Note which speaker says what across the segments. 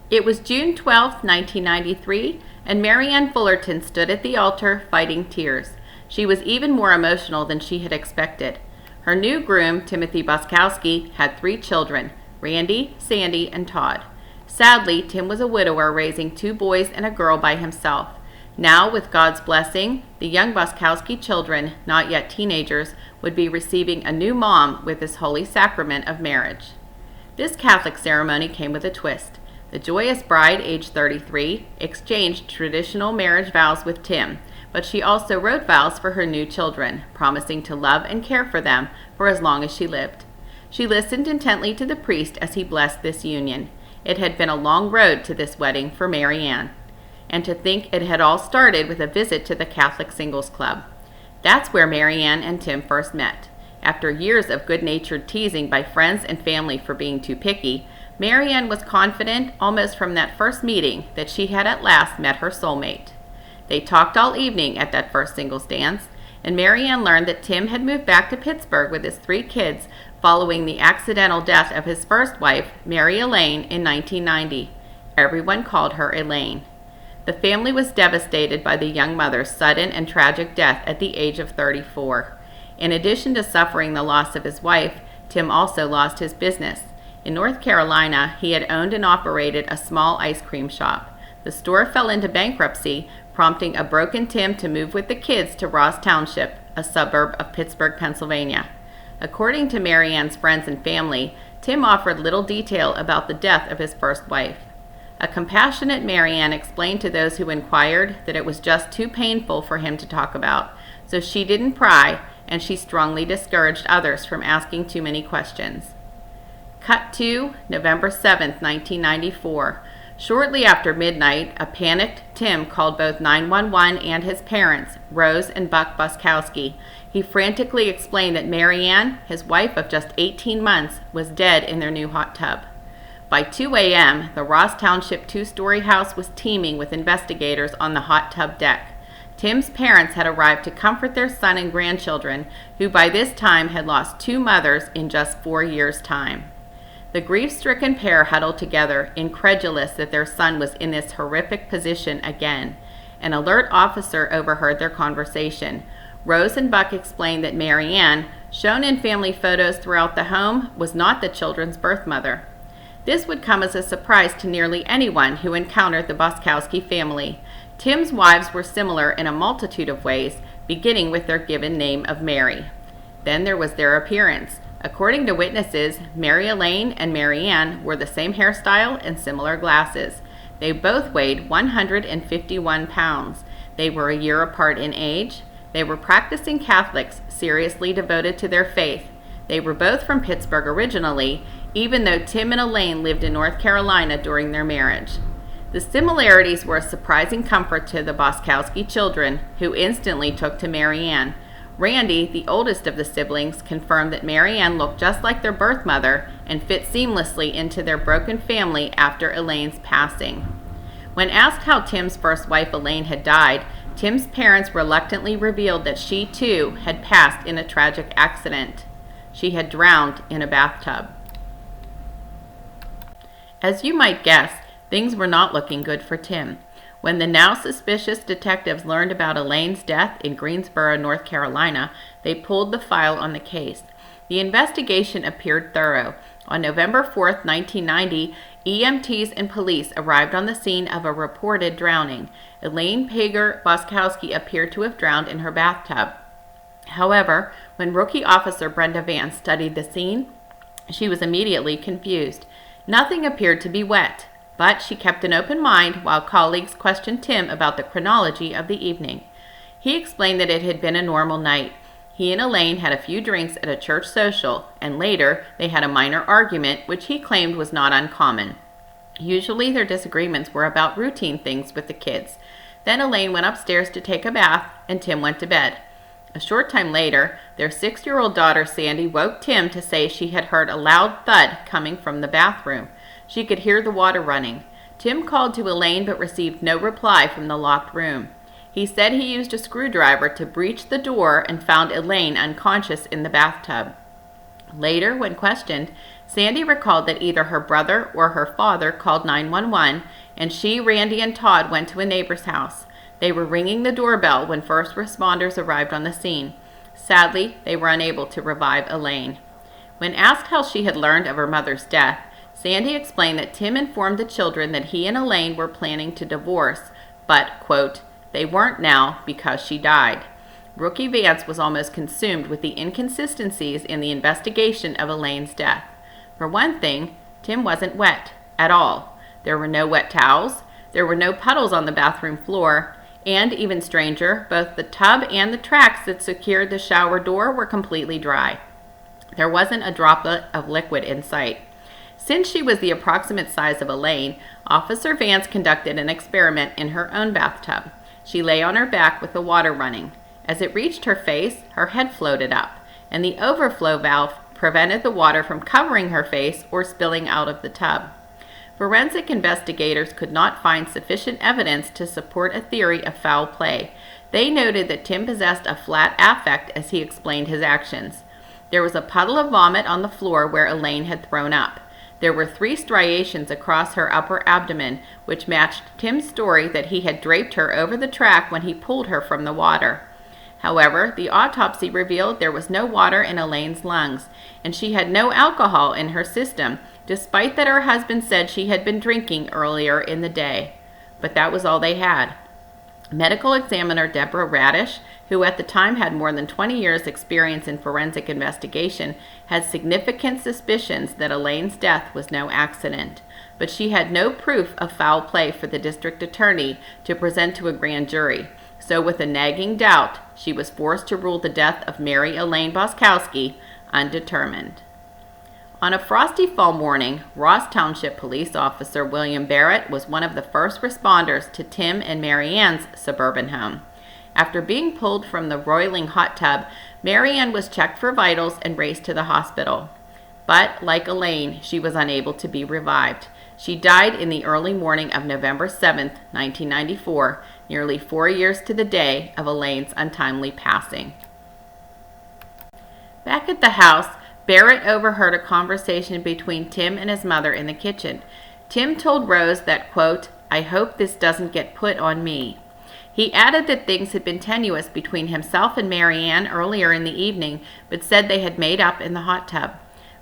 Speaker 1: It was June 12, 1993, and Maryann Fullerton stood at the altar fighting tears. She was even more emotional than she had expected. Her new groom, Timothy Boczkowski, had 3 children, Randy, Sandy, and Todd. Sadly, Tim was a widower raising 2 boys and a girl by himself. Now, with God's blessing, the young Boczkowski children, not yet teenagers, would be receiving a new mom with this holy sacrament of marriage. This Catholic ceremony came with a twist. The joyous bride, age 33, exchanged traditional marriage vows with Tim, but she also wrote vows for her new children, promising to love and care for them for as long as she lived. She listened intently to the priest as he blessed this union. It had been a long road to this wedding for Maryann. And to think it had all started with a visit to the Catholic Singles Club. That's where Maryann and Tim first met. After years of good-natured teasing by friends and family for being too picky, Maryann was confident, almost from that first meeting, that she had at last met her soulmate. They talked all evening at that first singles dance, and Maryann learned that Tim had moved back to Pittsburgh with his 3 kids following the accidental death of his first wife, Mary Elaine, in 1990. Everyone called her Elaine. The family was devastated by the young mother's sudden and tragic death at the age of 34. In addition to suffering the loss of his wife, Tim also lost his business. In North Carolina, he had owned and operated a small ice cream shop. The store fell into bankruptcy, prompting a broken Tim to move with the kids to Ross Township, a suburb of Pittsburgh, Pennsylvania. According to Maryann's friends and family, Tim offered little detail about the death of his first wife. A compassionate Maryann explained to those who inquired that it was just too painful for him to talk about, so she didn't pry, and she strongly discouraged others from asking too many questions. Cut to November 7, 1994. Shortly after midnight, a panicked Tim called both 911 and his parents, Rose and Buck Boczkowski. He frantically explained that Maryann, his wife of just 18 months, was dead in their new hot tub. By 2 a.m., the Ross Township 2-story house was teeming with investigators on the hot tub deck. Tim's parents had arrived to comfort their son and grandchildren, who by this time had lost 2 mothers in just 4 years' time. The grief-stricken pair huddled together, incredulous that their son was in this horrific position again. An alert officer overheard their conversation. Rose and Buck explained that Maryann, shown in family photos throughout the home, was not the children's birth mother. This would come as a surprise to nearly anyone who encountered the Boczkowski family. Tim's wives were similar in a multitude of ways, beginning with their given name of Mary. Then there was their appearance. According to witnesses, Mary Elaine and Maryann wore the same hairstyle and similar glasses. They both weighed 151 pounds. They were a year apart in age. They were practicing Catholics, seriously devoted to their faith. They were both from Pittsburgh originally, even though Tim and Elaine lived in North Carolina during their marriage. The similarities were a surprising comfort to the Boczkowski children, who instantly took to Maryann. Randy, the oldest of the siblings, confirmed that Maryann looked just like their birth mother and fit seamlessly into their broken family after Elaine's passing. When asked how Tim's first wife Elaine had died, Tim's parents reluctantly revealed that she too had passed in a tragic accident. She had drowned in a bathtub. As you might guess, things were not looking good for Tim. When the now suspicious detectives learned about Elaine's death in Greensboro, North Carolina, they pulled the file on the case. The investigation appeared thorough. On November 4, 1990, EMTs and police arrived on the scene of a reported drowning. Elaine Pager Boczkowski appeared to have drowned in her bathtub. However, when rookie officer Brenda Vance studied the scene, she was immediately confused. Nothing appeared to be wet, but she kept an open mind while colleagues questioned Tim about the chronology of the evening. He explained that it had been a normal night. He and Elaine had a few drinks at a church social, and later they had a minor argument, which he claimed was not uncommon. Usually their disagreements were about routine things with the kids. Then Elaine went upstairs to take a bath, and Tim went to bed. A short time later, their 6-year-old daughter Sandy woke Tim to say she had heard a loud thud coming from the bathroom. She could hear the water running. Tim called to Elaine but received no reply from the locked room. He said he used a screwdriver to breach the door and found Elaine unconscious in the bathtub. Later, when questioned, Sandy recalled that either her brother or her father called 911, and she, Randy, and Todd went to a neighbor's house. They were ringing the doorbell when first responders arrived on the scene. Sadly, they were unable to revive Elaine. When asked how she had learned of her mother's death, Sandy explained that Tim informed the children that he and Elaine were planning to divorce, but, quote, they weren't now because she died. Rookie Vance was almost consumed with the inconsistencies in the investigation of Elaine's death. For one thing, Tim wasn't wet at all. There were no wet towels, there were no puddles on the bathroom floor, and even stranger, both the tub and the tracks that secured the shower door were completely dry. There wasn't a droplet of liquid in sight. Since she was the approximate size of Elaine, Officer Vance conducted an experiment in her own bathtub. She lay on her back with the water running. As it reached her face, her head floated up, and the overflow valve prevented the water from covering her face or spilling out of the tub. Forensic investigators could not find sufficient evidence to support a theory of foul play. They noted that Tim possessed a flat affect as he explained his actions. There was a puddle of vomit on the floor where Elaine had thrown up. There were 3 striations across her upper abdomen, which matched Tim's story that he had draped her over the track when he pulled her from the water. However, the autopsy revealed there was no water in Elaine's lungs, and she had no alcohol in her system, despite that her husband said she had been drinking earlier in the day. But that was all they had. Medical examiner Deborah Radish, who at the time had more than 20 years' experience in forensic investigation, had significant suspicions that Elaine's death was no accident. But she had no proof of foul play for the district attorney to present to a grand jury. So with a nagging doubt, she was forced to rule the death of Mary Elaine Boczkowski undetermined. On a frosty fall morning, Ross Township Police Officer William Barrett was one of the first responders to Tim and Maryann's suburban home. After being pulled from the roiling hot tub, Maryann was checked for vitals and raced to the hospital. But, like Elaine, she was unable to be revived. She died in the early morning of November 7, 1994, nearly 4 years to the day of Elaine's untimely passing. Back at the house, Barrett overheard a conversation between Tim and his mother in the kitchen. Tim told Rose that, quote, I hope this doesn't get put on me. He added that things had been tenuous between himself and Maryann earlier in the evening, but said they had made up in the hot tub.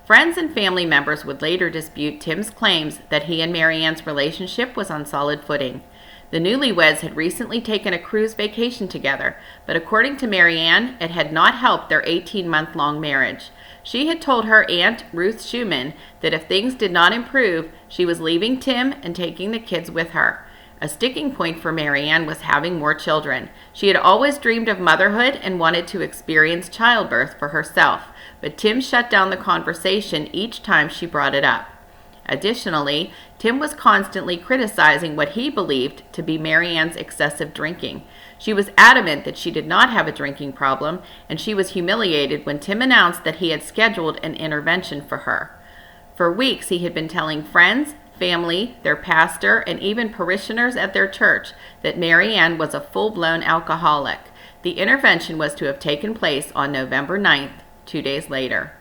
Speaker 1: Friends and family members would later dispute Tim's claims that he and Maryann's relationship was on solid footing. The newlyweds had recently taken a cruise vacation together, but according to Maryann, it had not helped their 18-month-long marriage. She had told her aunt, Ruth Schumann, that if things did not improve, she was leaving Tim and taking the kids with her. A sticking point for Maryann was having more children. She had always dreamed of motherhood and wanted to experience childbirth for herself, but Tim shut down the conversation each time she brought it up. Additionally, Tim was constantly criticizing what he believed to be Maryann's excessive drinking. She was adamant that she did not have a drinking problem, and she was humiliated when Tim announced that he had scheduled an intervention for her. For weeks, he had been telling friends, family, their pastor, and even parishioners at their church that Maryann was a full-blown alcoholic. The intervention was to have taken place on November 9th, 2 days later.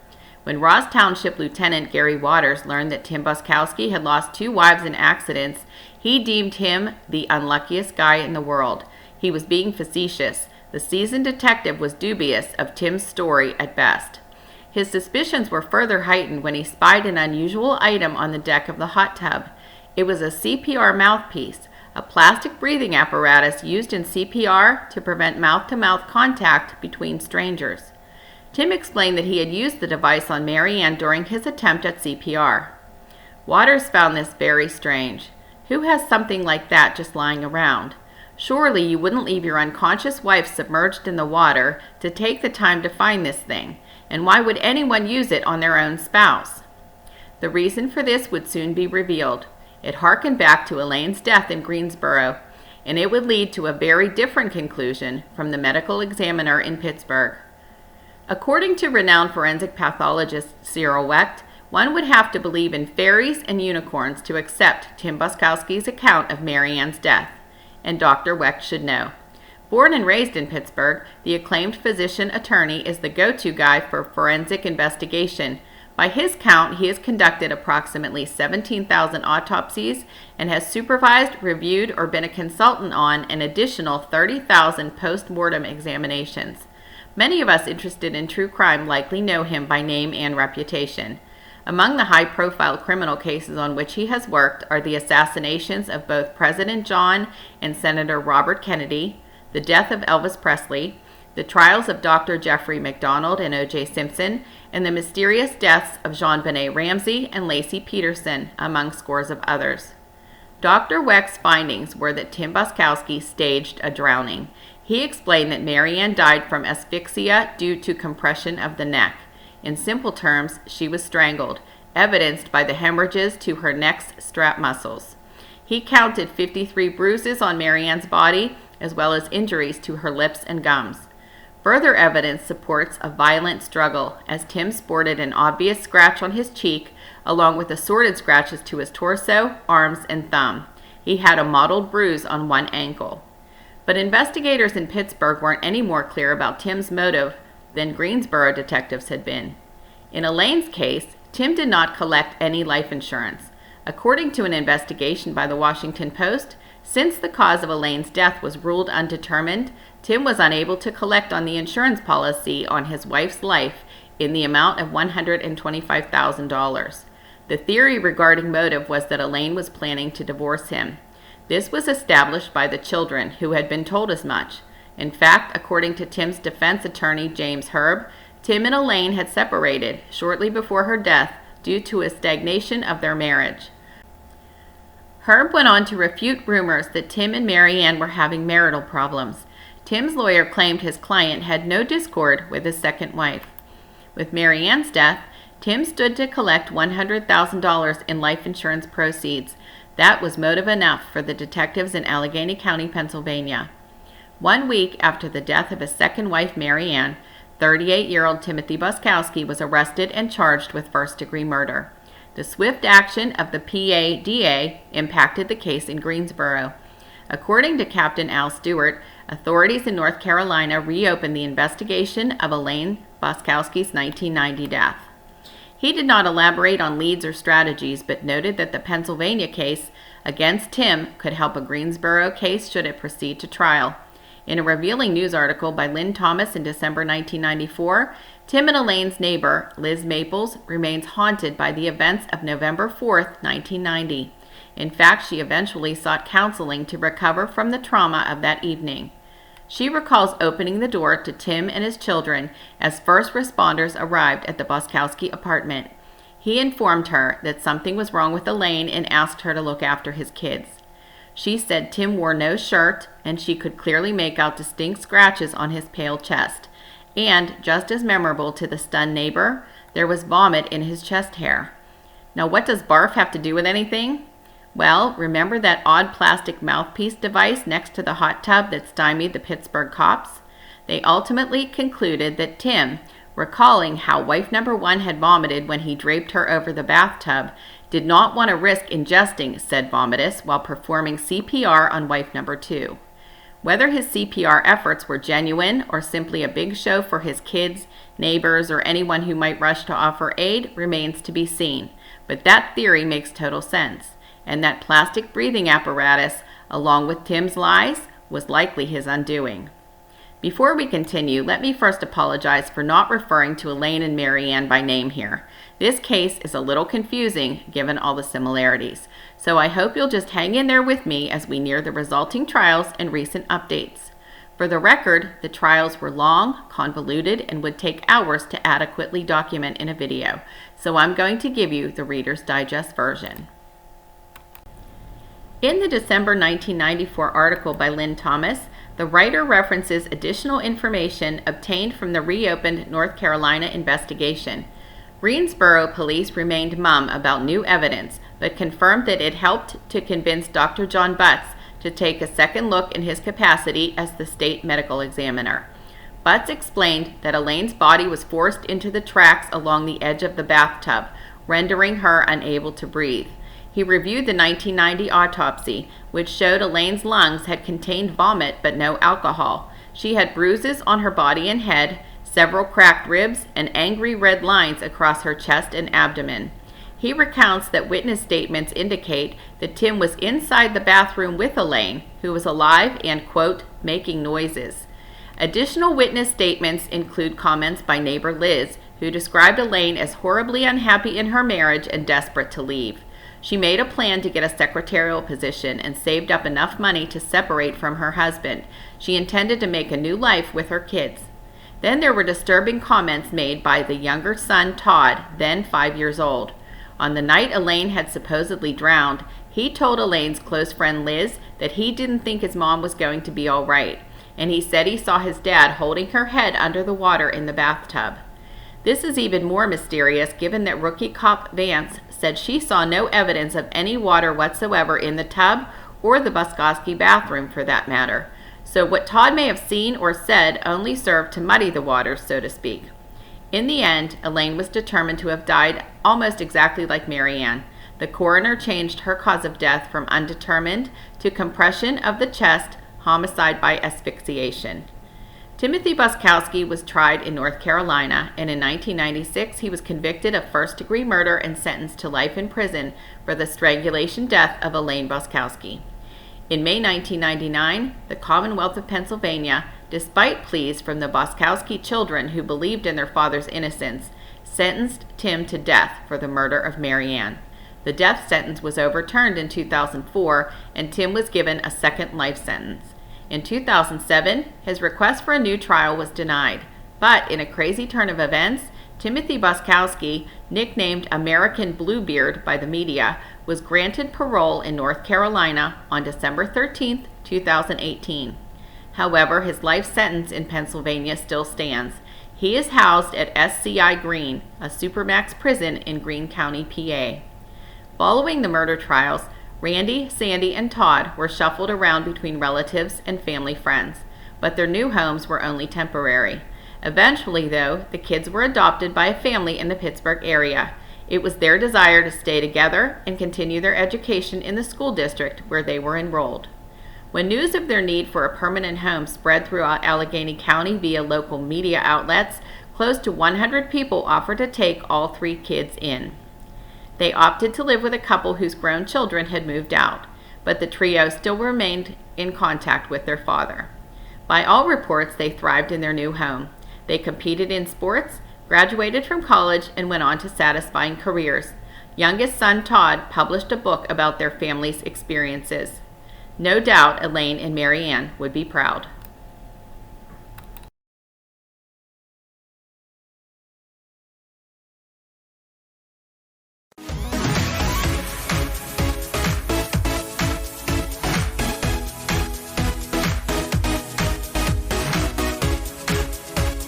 Speaker 1: When Ross Township Lieutenant Gary Waters learned that Tim Boczkowski had lost 2 wives in accidents, he deemed him the unluckiest guy in the world. He was being facetious. The seasoned detective was dubious of Tim's story at best. His suspicions were further heightened when he spied an unusual item on the deck of the hot tub. It was a CPR mouthpiece, a plastic breathing apparatus used in CPR to prevent mouth-to-mouth contact between strangers. Tim explained that he had used the device on Maryann during his attempt at CPR. Waters found this very strange. Who has something like that just lying around? Surely you wouldn't leave your unconscious wife submerged in the water to take the time to find this thing, and why would anyone use it on their own spouse? The reason for this would soon be revealed. It harkened back to Elaine's death in Greensboro, and it would lead to a very different conclusion from the medical examiner in Pittsburgh. According to renowned forensic pathologist Cyril Wecht, one would have to believe in fairies and unicorns to accept Tim Boczkowski's account of Maryann's death, and Dr. Wecht should know. Born and raised in Pittsburgh, the acclaimed physician attorney is the go-to guy for forensic investigation. By his count, he has conducted approximately 17,000 autopsies and has supervised, reviewed, or been a consultant on an additional 30,000 post-mortem examinations. Many of us interested in true crime likely know him by name and reputation. Among the high-profile criminal cases on which he has worked are the assassinations of both President John and Senator Robert Kennedy, the death of Elvis Presley, the trials of Dr. Jeffrey McDonald and O.J. Simpson, and the mysterious deaths of JonBenet Ramsey and Lacey Peterson, among scores of others. Dr. Weck's findings were that Tim Boczkowski staged a drowning. He explained that Maryann died from asphyxia due to compression of the neck. In simple terms, she was strangled, evidenced by the hemorrhages to her neck's strap muscles. He counted 53 bruises on Maryann's body, as well as injuries to her lips and gums. Further evidence supports a violent struggle, as Tim sported an obvious scratch on his cheek, along with assorted scratches to his torso, arms, and thumb. He had a mottled bruise on one ankle. But investigators in Pittsburgh weren't any more clear about Tim's motive than Greensboro detectives had been. In Elaine's case, Tim did not collect any life insurance. According to an investigation by the Washington Post, since the cause of Elaine's death was ruled undetermined, Tim was unable to collect on the insurance policy on his wife's life in the amount of $125,000. The theory regarding motive was that Elaine was planning to divorce him. This was established by the children, who had been told as much. In fact, according to Tim's defense attorney, James Herb, Tim and Elaine had separated shortly before her death due to a stagnation of their marriage. Herb went on to refute rumors that Tim and Maryann were having marital problems. Tim's lawyer claimed his client had no discord with his second wife. With Maryann's death, Tim stood to collect $100,000 in life insurance proceeds. That was motive enough for the detectives in Allegheny County, Pennsylvania. 1 week after the death of his second wife, Maryann, 38-year-old Timothy Boczkowski was arrested and charged with first-degree murder. The swift action of the PADA impacted the case in Greensboro. According to Captain Al Stewart, authorities in North Carolina reopened the investigation of Elaine Boczkowski's 1990 death. He did not elaborate on leads or strategies, but noted that the Pennsylvania case against Tim could help a Greensboro case should it proceed to trial. In a revealing news article by Lynn Thomas in December 1994, Tim and Elaine's neighbor, Liz Maples, remains haunted by the events of November 4, 1990. In fact, she eventually sought counseling to recover from the trauma of that evening. She recalls opening the door to Tim and his children as first responders arrived at the Boczkowski apartment. He informed her that something was wrong with Elaine and asked her to look after his kids. She said Tim wore no shirt, and she could clearly make out distinct scratches on his pale chest. And, just as memorable to the stunned neighbor, there was vomit in his chest hair. Now, what does barf have to do with anything? Well, remember that odd plastic mouthpiece device next to the hot tub that stymied the Pittsburgh cops? They ultimately concluded that Tim, recalling how wife number one had vomited when he draped her over the bathtub, did not want to risk ingesting said vomitus while performing CPR on wife number two. Whether his CPR efforts were genuine or simply a big show for his kids, neighbors, or anyone who might rush to offer aid remains to be seen, but that theory makes total sense. And that plastic breathing apparatus, along with Tim's lies, was likely his undoing. Before we continue, let me first apologize for not referring to Elaine and Maryann by name here. This case is a little confusing given all the similarities, so I hope you'll just hang in there with me as we near the resulting trials and recent updates. For the record, the trials were long, convoluted, and would take hours to adequately document in a video, so I'm going to give you the Reader's Digest version. In the December 1994 article by Lynn Thomas, the writer references additional information obtained from the reopened North Carolina investigation. Greensboro police remained mum about new evidence, but confirmed that it helped to convince Dr. John Butts to take a second look in his capacity as the state medical examiner. Butts explained that Elaine's body was forced into the tracks along the edge of the bathtub, rendering her unable to breathe. He reviewed the 1990 autopsy, which showed Elaine's lungs had contained vomit but no alcohol. She had bruises on her body and head, several cracked ribs, and angry red lines across her chest and abdomen. He recounts that witness statements indicate that Tim was inside the bathroom with Elaine, who was alive and, quote, making noises. Additional witness statements include comments by neighbor Liz, who described Elaine as horribly unhappy in her marriage and desperate to leave. She made a plan to get a secretarial position and saved up enough money to separate from her husband. She intended to make a new life with her kids. Then there were disturbing comments made by the younger son, Todd, then 5 years old. On the night Elaine had supposedly drowned, he told Elaine's close friend Liz that he didn't think his mom was going to be all right, and he said he saw his dad holding her head under the water in the bathtub. This is even more mysterious given that rookie cop Vance said she saw no evidence of any water whatsoever in the tub or the Boczkowski bathroom for that matter. So what Todd may have seen or said only served to muddy the waters, so to speak. In the end, Elaine was determined to have died almost exactly like Maryann. The coroner changed her cause of death from undetermined to compression of the chest, homicide by asphyxiation. Timothy Boczkowski was tried in North Carolina, and in 1996 he was convicted of first-degree murder and sentenced to life in prison for the strangulation death of Elaine Boczkowski. In May 1999, the Commonwealth of Pennsylvania, despite pleas from the Boczkowski children who believed in their father's innocence, sentenced Tim to death for the murder of Maryann. The death sentence was overturned in 2004, and Tim was given a second life sentence. In 2007, his request for a new trial was denied, but in a crazy turn of events, Timothy Boczkowski, nicknamed American Bluebeard by the media, was granted parole in North Carolina on December 13, 2018. However, his life sentence in Pennsylvania still stands. He is housed at SCI Green, a supermax prison in Greene County, PA. Following the murder trials, Randy, Sandy, and Todd were shuffled around between relatives and family friends, but their new homes were only temporary. Eventually, though, the kids were adopted by a family in the Pittsburgh area. It was their desire to stay together and continue their education in the school district where they were enrolled. When news of their need for a permanent home spread throughout Allegheny County via local media outlets, close to 100 people offered to take all 3 kids in. They opted to live with a couple whose grown children had moved out, but the trio still remained in contact with their father. By all reports, they thrived in their new home. They competed in sports, graduated from college, and went on to satisfying careers. Youngest son Todd published a book about their family's experiences. No doubt Elaine and Maryann would be proud.